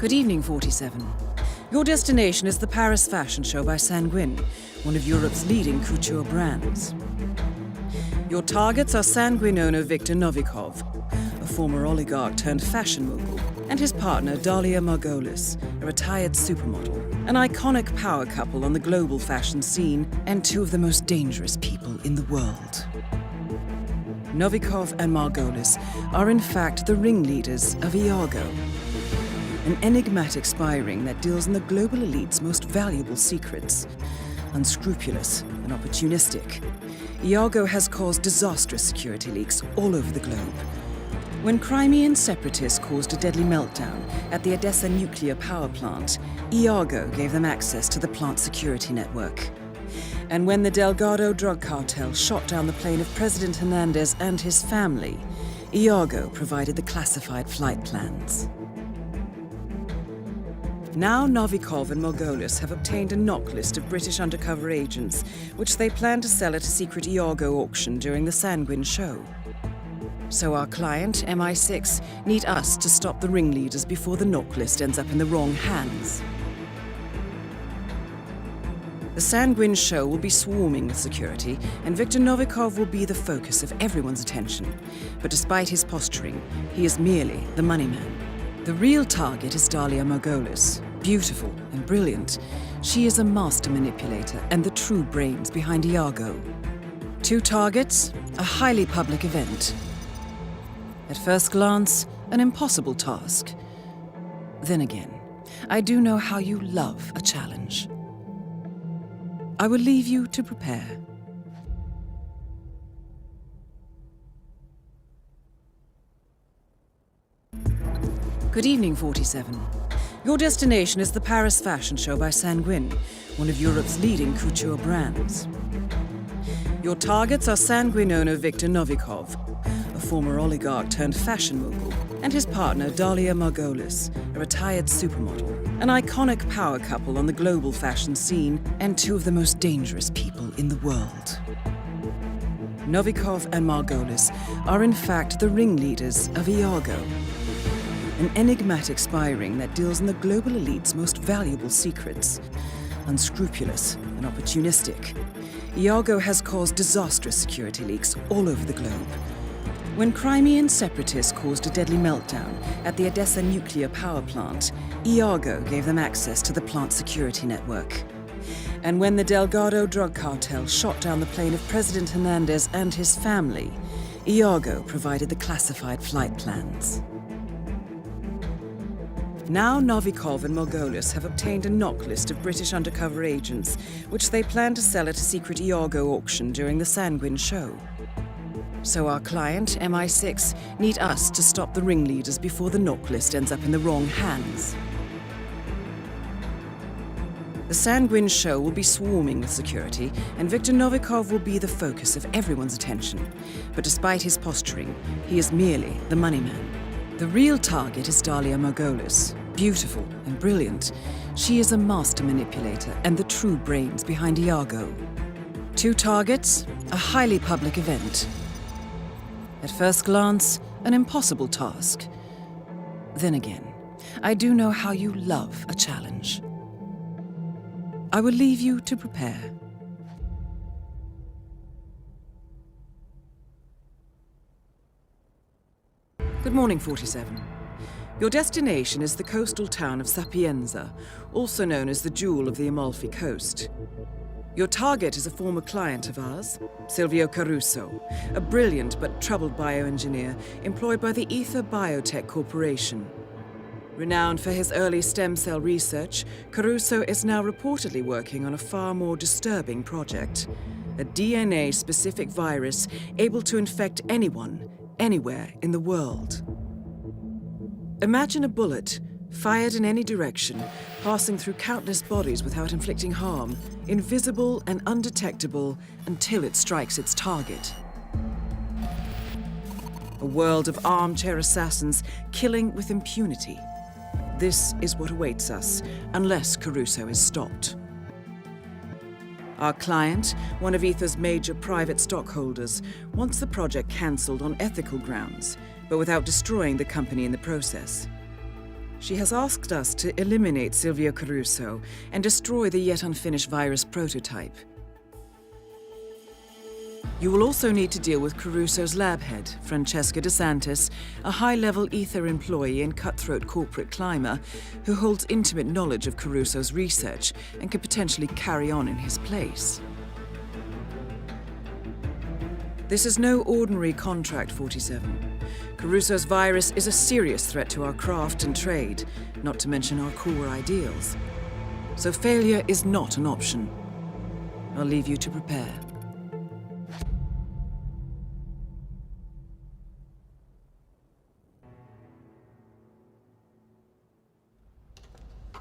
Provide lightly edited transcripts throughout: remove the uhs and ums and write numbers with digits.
Good evening, 47. Your destination is the Paris fashion show by Sanguine, one of Europe's leading couture brands. Your targets are Sanguine owner Viktor Novikov, a former oligarch turned fashion mogul, and his partner Dalia Margolis, a retired supermodel, an iconic power couple on the global fashion scene and two of the most dangerous people in the world. Novikov and Margolis are in fact the ringleaders of Iago, an enigmatic spy ring that deals in the global elite's most valuable secrets. Unscrupulous and opportunistic, Iago has caused disastrous security leaks all over the globe. When Crimean separatists caused a deadly meltdown at the Odessa nuclear power plant, Iago gave them access to the plant's security network. And when the Delgado drug cartel shot down the plane of President Hernandez and his family, Iago provided the classified flight plans. Now Novikov and Margolis have obtained a knock list of British undercover agents, which they plan to sell at a secret Iago auction during the Sanguine show. So our client, MI6, need us to stop the ringleaders before the knock list ends up in the wrong hands. The Sanguine show will be swarming with security, and Viktor Novikov will be the focus of everyone's attention. But despite his posturing, he is merely the money man. The real target is Dalia Margolis. Beautiful and brilliant, she is a master manipulator and the true brains behind Iago. Two targets, a highly public event. At first glance, an impossible task. Then again, I do know how you love a challenge. I will leave you to prepare. Good evening, 47. Your destination is the Paris fashion show by Sanguine, one of Europe's leading couture brands. Your targets are Sanguine owner Viktor Novikov, a former oligarch turned fashion mogul, and his partner Dalia Margolis, a retired supermodel, an iconic power couple on the global fashion scene and two of the most dangerous people in the world. Novikov and Margolis are in fact the ringleaders of Iago, an enigmatic spy ring that deals in the global elite's most valuable secrets. Unscrupulous and opportunistic, Iago has caused disastrous security leaks all over the globe. When Crimean separatists caused a deadly meltdown at the Odessa nuclear power plant, Iago gave them access to the plant's security network. And when the Delgado drug cartel shot down the plane of President Hernandez and his family, Iago provided the classified flight plans. Now Novikov and Margolis have obtained a knock list of British undercover agents, which they plan to sell at a secret Iago auction during the Sanguine show. So our client, MI6, need us to stop the ringleaders before the knock list ends up in the wrong hands. The Sanguine show will be swarming with security, and Viktor Novikov will be the focus of everyone's attention. But despite his posturing, he is merely the money man. The real target is Dalia Margolis. Beautiful and brilliant, she is a master manipulator and the true brains behind Iago. Two targets, a highly public event. At first glance, an impossible task. Then again, I do know how you love a challenge. I will leave you to prepare. Good morning, 47. Your destination is the coastal town of Sapienza, also known as the Jewel of the Amalfi Coast. Your target is a former client of ours, Silvio Caruso, a brilliant but troubled bioengineer employed by the Ether Biotech Corporation. Renowned for his early stem cell research, Caruso is now reportedly working on a far more disturbing project, a DNA-specific virus able to infect anyone, anywhere in the world. Imagine a bullet, fired in any direction, passing through countless bodies without inflicting harm, invisible and undetectable until it strikes its target. A world of armchair assassins killing with impunity. This is what awaits us, unless Caruso is stopped. Our client, one of Ether's major private stockholders, wants the project cancelled on ethical grounds, but without destroying the company in the process. She has asked us to eliminate Silvia Caruso and destroy the yet unfinished virus prototype. You will also need to deal with Caruso's lab head, Francesca DeSantis, a high-level Ether employee and cutthroat corporate climber who holds intimate knowledge of Caruso's research and could potentially carry on in his place. This is no ordinary contract, 47. Caruso's virus is a serious threat to our craft and trade, not to mention our core ideals. So failure is not an option. I'll leave you to prepare.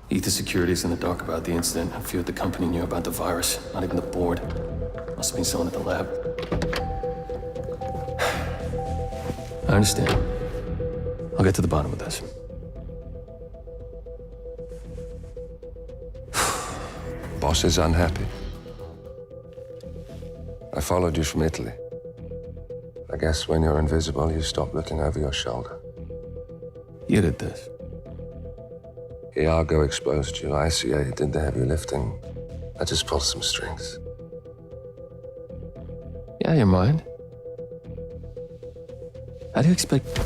Ether Security's in the dark about the incident. A few at the company knew about the virus. Not even the board. Must have been someone at the lab. I understand. I'll get to the bottom of this. Boss is unhappy. I followed you from Italy. I guess when you're invisible, you stop looking over your shoulder. You did this. Iago exposed you. ICA did the heavy lifting. I just pulled some strings. Yeah, you mind? How do you expect...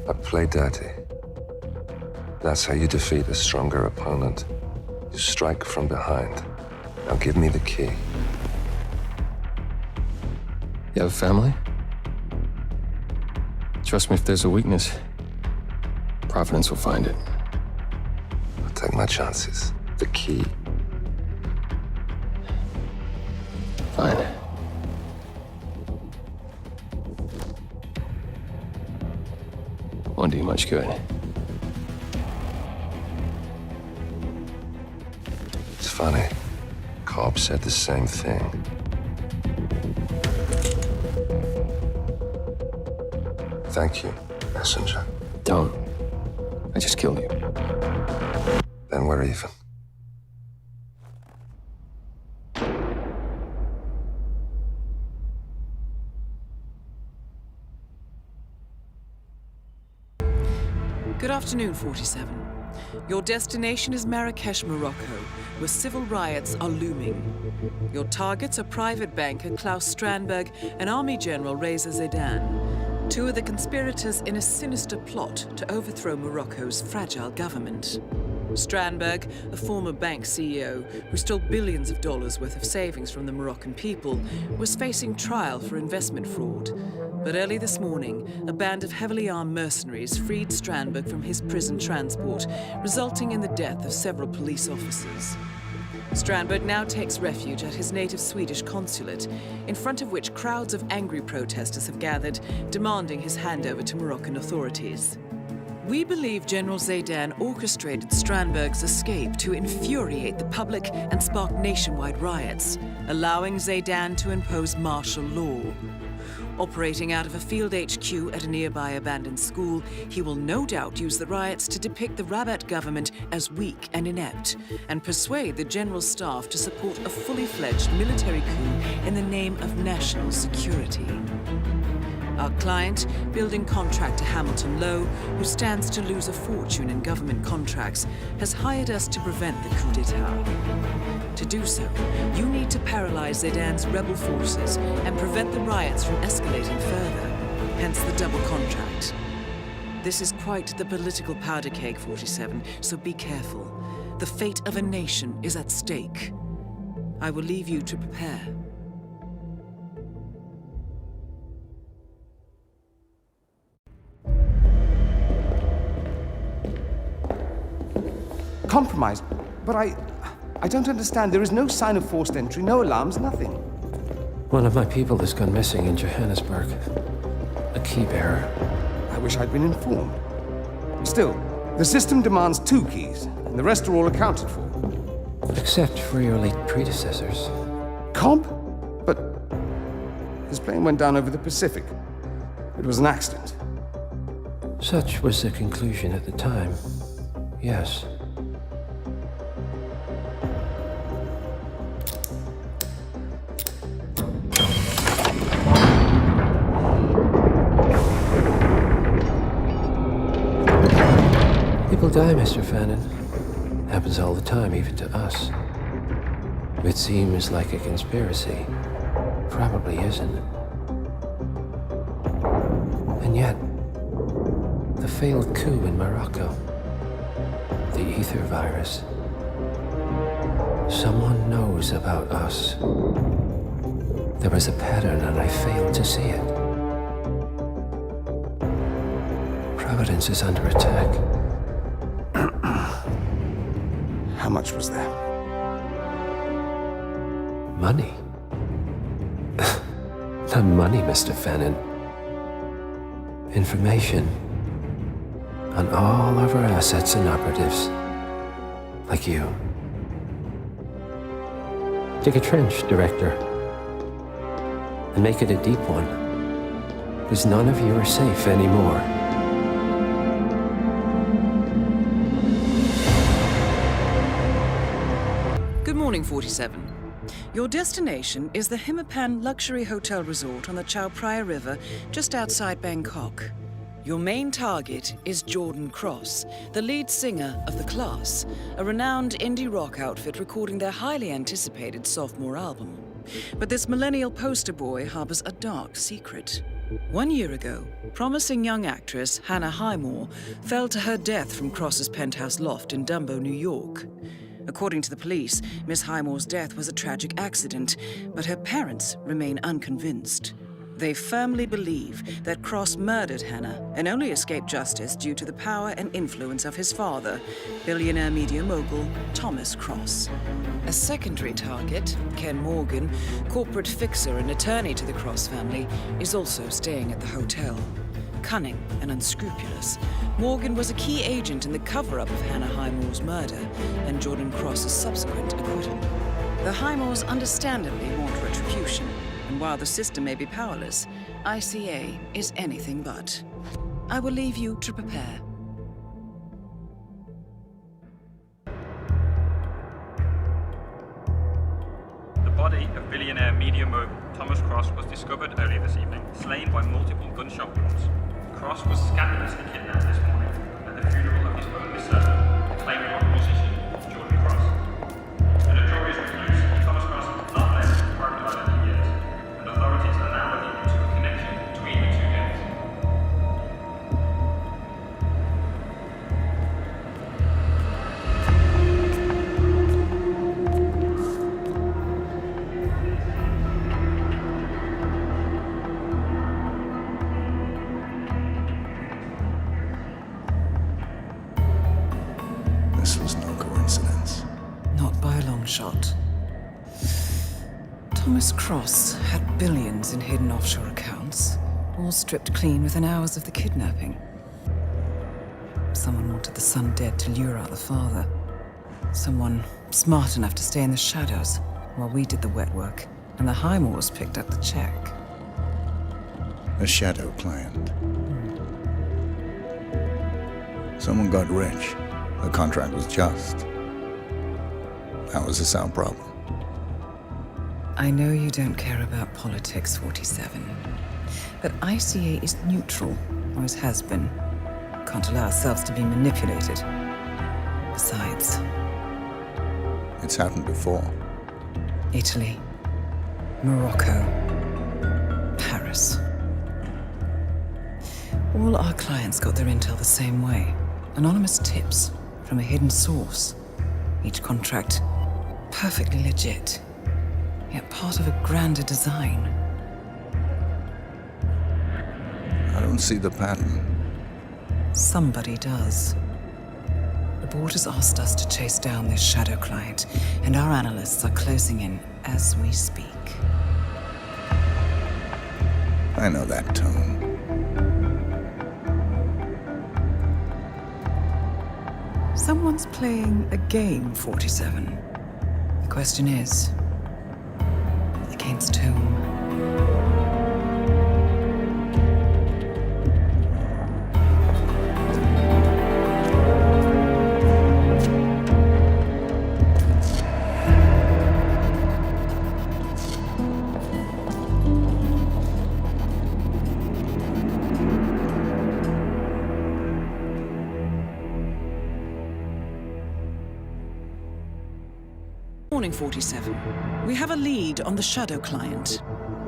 I play dirty. That's how you defeat a stronger opponent. You strike from behind. Now give me the key. You have a family? Trust me, if there's a weakness, Providence will find it. I'll take my chances. The key. Fine. Won't do you much good. It's funny. Cobb said the same thing. Thank you, messenger. Don't. I just killed you. Then we're even. Good afternoon, 47. Your destination is Marrakesh, Morocco, where civil riots are looming. Your targets are private banker Klaus Strandberg and Army General Reza Zaidan, two of the conspirators in a sinister plot to overthrow Morocco's fragile government. Strandberg, a former bank CEO who stole billions of dollars worth of savings from the Moroccan people, was facing trial for investment fraud. But early this morning, a band of heavily armed mercenaries freed Strandberg from his prison transport, resulting in the death of several police officers. Strandberg now takes refuge at his native Swedish consulate, in front of which crowds of angry protesters have gathered, demanding his handover to Moroccan authorities. We believe General Zaidan orchestrated Strandberg's escape to infuriate the public and spark nationwide riots, allowing Zaidan to impose martial law. Operating out of a field HQ at a nearby abandoned school, he will no doubt use the riots to depict the Rabat government as weak and inept, and persuade the general staff to support a fully fledged military coup in the name of national security. Our client, building contractor Hamilton Lowe, who stands to lose a fortune in government contracts, has hired us to prevent the coup d'etat. To do so, you need to paralyze Zaidan's rebel forces and prevent the riots from escalating further, hence the double contract. This is quite the political powder keg, 47, so be careful. The fate of a nation is at stake. I will leave you to prepare. Compromised, but I don't understand. There is no sign of forced entry, no alarms, nothing. One of my people has gone missing in Johannesburg. A key bearer. I wish I'd been informed. Still, the system demands 2 keys, and the rest are all accounted for. Except for your late predecessors. Cobb? But his plane went down over the Pacific. It was an accident. Such was the conclusion at the time. Yes. People die, Mr. Fannin. Happens all the time, even to us. It seems like a conspiracy. Probably isn't. And yet, the failed coup in Morocco, the ether virus. Someone knows about us. There was a pattern and I failed to see it. Providence is under attack. How much was there? Money? Not money, Mr. Fannin. Information on all of our assets and operatives. Like you. Dig a trench, Director. And make it a deep one. Because none of you are safe anymore. Good morning, 47. Your destination is the Hitman luxury hotel resort on the Chao Phraya River, just outside Bangkok. Your main target is Jordan Cross, the lead singer of The Class, a renowned indie rock outfit recording their highly anticipated sophomore album. But this millennial poster boy harbors a dark secret. 1 year ago, promising young actress Hannah Highmore fell to her death from Cross's penthouse loft in Dumbo, New York. According to the police, Miss Highmore's death was a tragic accident, but her parents remain unconvinced. They firmly believe that Cross murdered Hannah and only escaped justice due to the power and influence of his father, billionaire media mogul Thomas Cross. A secondary target, Ken Morgan, corporate fixer and attorney to the Cross family, is also staying at the hotel. Cunning and unscrupulous, Morgan was a key agent in the cover-up of Hannah Highmore's murder and Jordan Cross's subsequent acquittal. The Highmores understandably want retribution, and while the system may be powerless, ICA is anything but. I will leave you to prepare. The body of billionaire media mogul Thomas Cross was discovered earlier this evening, slain by multiple gunshot wounds. Cross was scandalously kidnapped this morning at the funeral of his only son, acclaimed rock musician Jordan Cross. A notorious recluse, Thomas Cross has not left his private island in years, and authorities are now looking into a connection between the two gangs. This was no coincidence. Not by a long shot. Thomas Cross had billions in hidden offshore accounts, all stripped clean within hours of the kidnapping. Someone wanted the son dead to lure out the father. Someone smart enough to stay in the shadows while we did the wet work, and the Highmores picked up the check. A shadow client. Someone got rich. The contract was just. That was a sound problem. I know you don't care about politics, 47. But ICA is neutral, always has been. Can't allow ourselves to be manipulated. Besides, It's happened before. Italy, Morocco, Paris. All our clients got their intel the same way. Anonymous tips from a hidden source. Each contract perfectly legit, yet part of a grander design. I don't see the pattern. Somebody does. The board has asked us to chase down this shadow client, and our analysts are closing in as we speak. I know that tone. Someone's playing a game, 47. The question is, against whom? Morning 47. We have a lead on the Shadow client.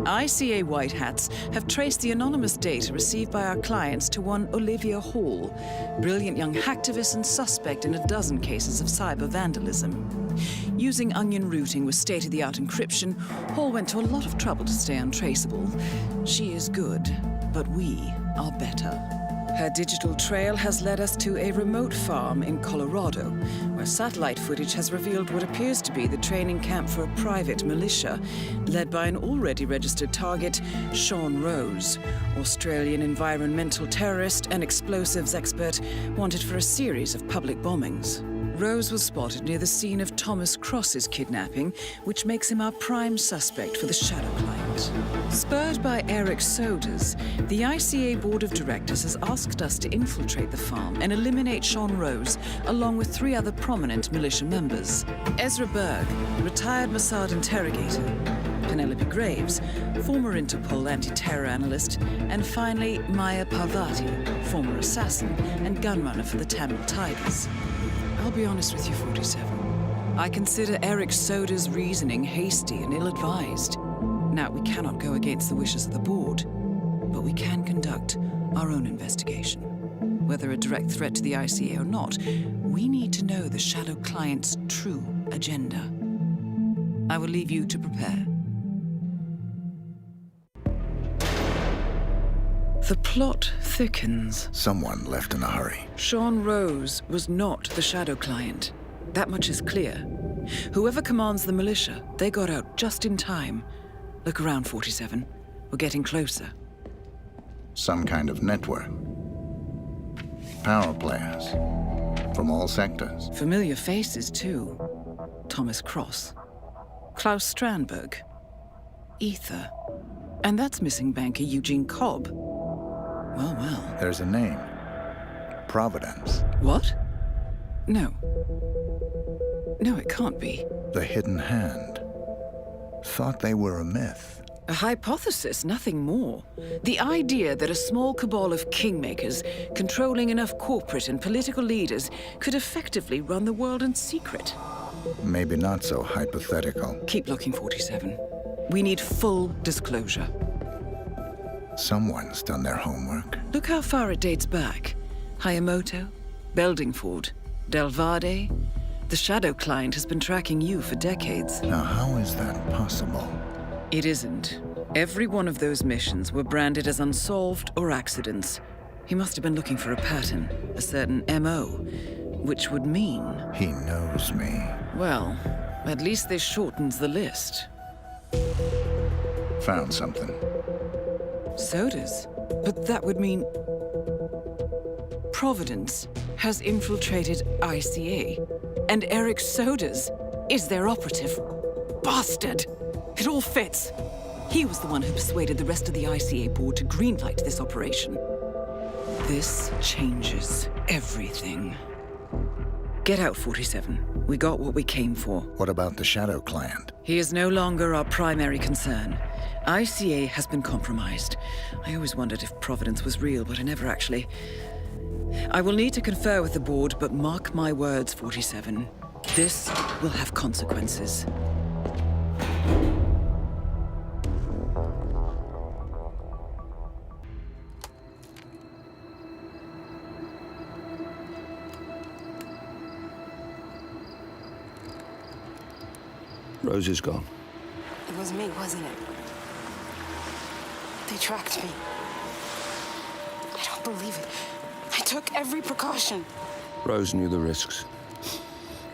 ICA White Hats have traced the anonymous data received by our clients to one Olivia Hall, brilliant young hacktivist and suspect in a dozen cases of cyber vandalism. Using onion routing with state-of-the-art encryption, Hall went to a lot of trouble to stay untraceable. She is good, but we are better. Her digital trail has led us to a remote farm in Colorado, where satellite footage has revealed what appears to be the training camp for a private militia, led by an already registered target, Sean Rose, Australian environmental terrorist and explosives expert wanted for a series of public bombings. Rose was spotted near the scene of Thomas Cross's kidnapping, which makes him our prime suspect for the Shadow client. Spurred by Eric Sodas, the ICA Board of Directors has asked us to infiltrate the farm and eliminate Sean Rose, along with 3 other prominent militia members. Ezra Berg, retired Mossad interrogator, Penelope Graves, former Interpol anti-terror analyst, and finally Maya Parvati, former assassin and gunrunner for the Tamil Tigers. I'll be honest with you, 47. I consider Eric Soda's reasoning hasty and ill-advised. Now, we cannot go against the wishes of the board, but we can conduct our own investigation. Whether a direct threat to the ICA or not, we need to know the Shadow client's true agenda. I will leave you to prepare. The plot thickens. Someone left in a hurry. Sean Rose was not the Shadow client. That much is clear. Whoever commands the militia, they got out just in time. Look around, 47. We're getting closer. Some kind of network. Power players. From all sectors. Familiar faces, too. Thomas Cross. Klaus Strandberg. Ether. And that's missing banker Eugene Cobb. Well, well. There's a name. Providence. What? No. No, it can't be. The Hidden Hand. Thought they were a myth. A hypothesis, nothing more. The idea that a small cabal of kingmakers, controlling enough corporate and political leaders, could effectively run the world in secret. Maybe not so hypothetical. Keep looking, 47. We need full disclosure. Someone's done their homework. Look how far it dates back. Hayamoto, Beldingford, Delvade. The Shadow client has been tracking you for decades. Now, how is that possible? It isn't. Every one of those missions were branded as unsolved or accidents. He must have been looking for a pattern, a certain MO, which would mean... He knows me. Well, at least this shortens the list. Found something. Sodas? But that would mean... Providence has infiltrated ICA, and Eric Sodas is their operative. Bastard! It all fits. He was the one who persuaded the rest of the ICA board to greenlight this operation. This changes everything. Get out, 47. We got what we came for. What about the Shadow client? He is no longer our primary concern. ICA has been compromised. I always wondered if Providence was real, but I never actually... I will need to confer with the board, but mark my words, 47. This will have consequences. Rose is gone. It was me, wasn't it? They tracked me. I don't believe it. I took every precaution. Rose knew the risks.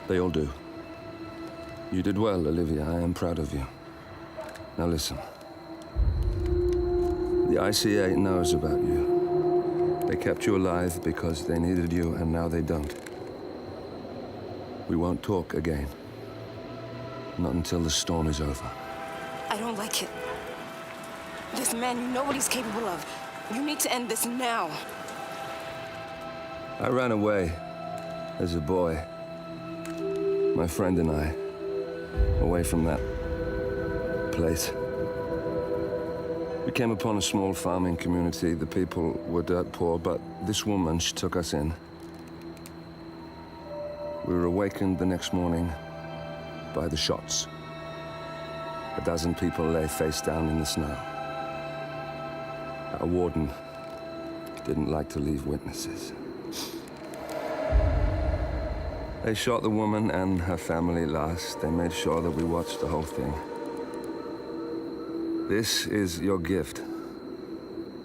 They all do. You did well, Olivia. I am proud of you. Now listen. The ICA knows about you. They kept you alive because they needed you, and now they don't. We won't talk again. Not until the storm is over. I don't like it. This man, you know what he's capable of. You need to end this now. I ran away as a boy. My friend and I, away from that place. We came upon a small farming community. The people were dirt poor, but this woman, she took us in. We were awakened the next morning by the shots. A dozen people lay face down in the snow. Our warden didn't like to leave witnesses. They shot the woman and her family last. They made sure that we watched the whole thing. This is your gift,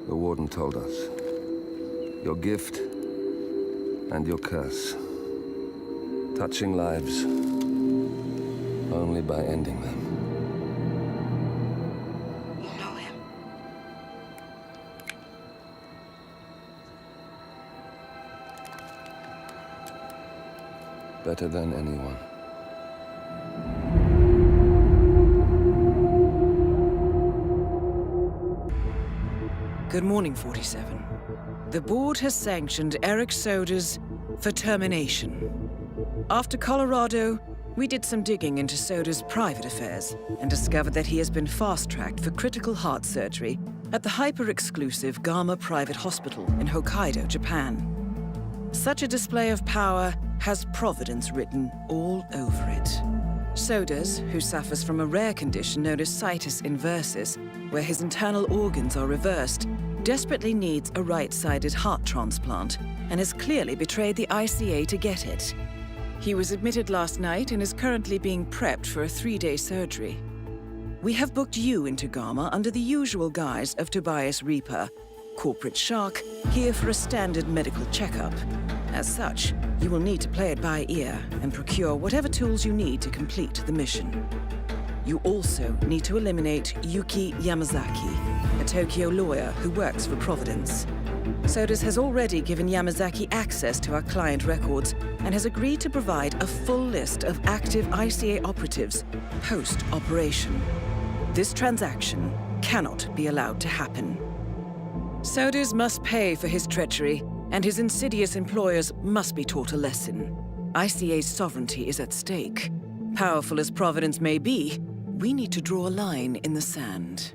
the warden told us. Your gift and your curse. Touching lives only by ending them. You know him. Better than anyone. Good morning, 47. The board has sanctioned Eric Soder's for termination. After Colorado, we did some digging into Soder's private affairs and discovered that he has been fast-tracked for critical heart surgery at the hyper-exclusive Gama Private Hospital in Hokkaido, Japan. Such a display of power has Providence written all over it. Soder's, who suffers from a rare condition known as situs inversus, where his internal organs are reversed, desperately needs a right-sided heart transplant and has clearly betrayed the ICA to get it. He was admitted last night and is currently being prepped for a 3-day surgery. We have booked you into Gama under the usual guise of Tobias Reaper, corporate shark, here for a standard medical checkup. As such, you will need to play it by ear and procure whatever tools you need to complete the mission. You also need to eliminate Yuki Yamazaki, a Tokyo lawyer who works for Providence. Sodas has already given Yamazaki access to our client records and has agreed to provide a full list of active ICA operatives post-operation. This transaction cannot be allowed to happen. Sodas must pay for his treachery, and his insidious employers must be taught a lesson. ICA's sovereignty is at stake. Powerful as Providence may be, we need to draw a line in the sand.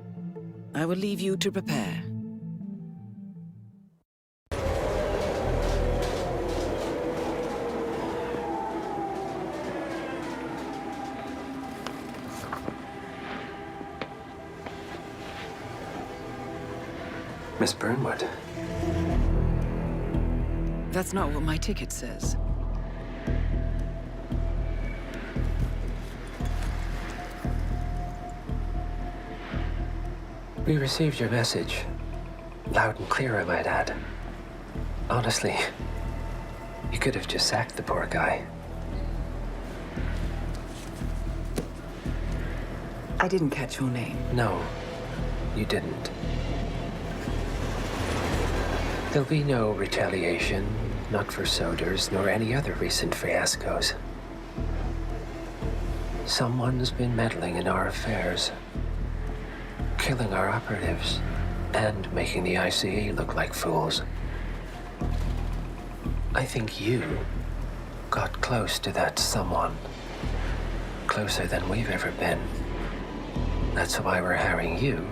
I will leave you to prepare. Miss Burnwood. That's not what my ticket says. We received your message. Loud and clear, I might add. Honestly, you could have just sacked the poor guy. I didn't catch your name. No, you didn't. There'll be no retaliation, not for Soder's nor any other recent fiascos. Someone's been meddling in our affairs, killing our operatives, and making the ICA look like fools. I think you got close to that someone. Closer than we've ever been. That's why we're hiring you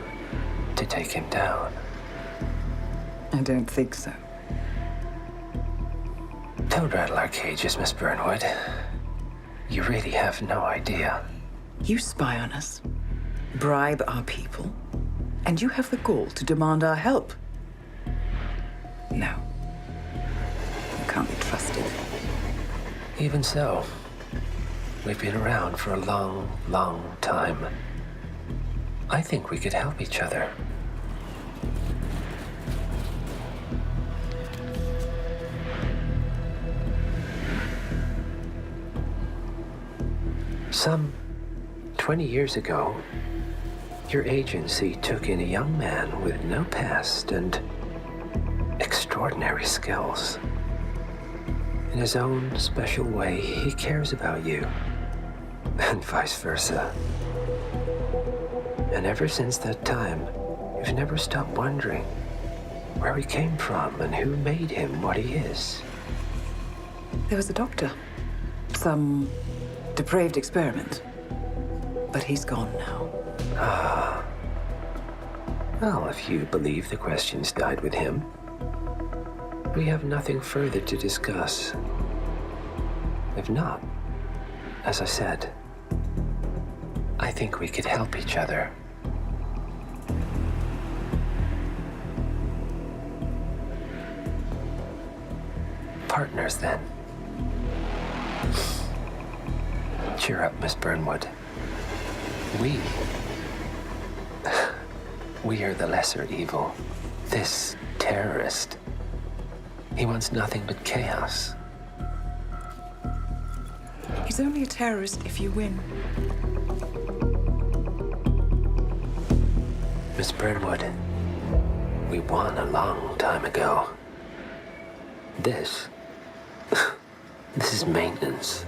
to take him down. I don't think so. Don't rattle our cages, Miss Burnwood. You really have no idea. You spy on us, bribe our people, and you have the gall to demand our help. No. You can't be trusted. Even so, we've been around for a long, long time. I think we could help each other. Some 20 years ago, your agency took in a young man with no past and extraordinary skills. In his own special way, he cares about you, and vice versa. And ever since that time, you've never stopped wondering where he came from and who made him what he is. There was a doctor. Some depraved experiment. But he's gone now. Ah. Well, if you believe the questions died with him, we have nothing further to discuss. If not, as I said, I think we could help each other. Partners, then. Cheer up, Miss Burnwood. We are the lesser evil. This terrorist, he wants nothing but chaos. He's only a terrorist if you win. Miss Burnwood, we won a long time ago. This is maintenance.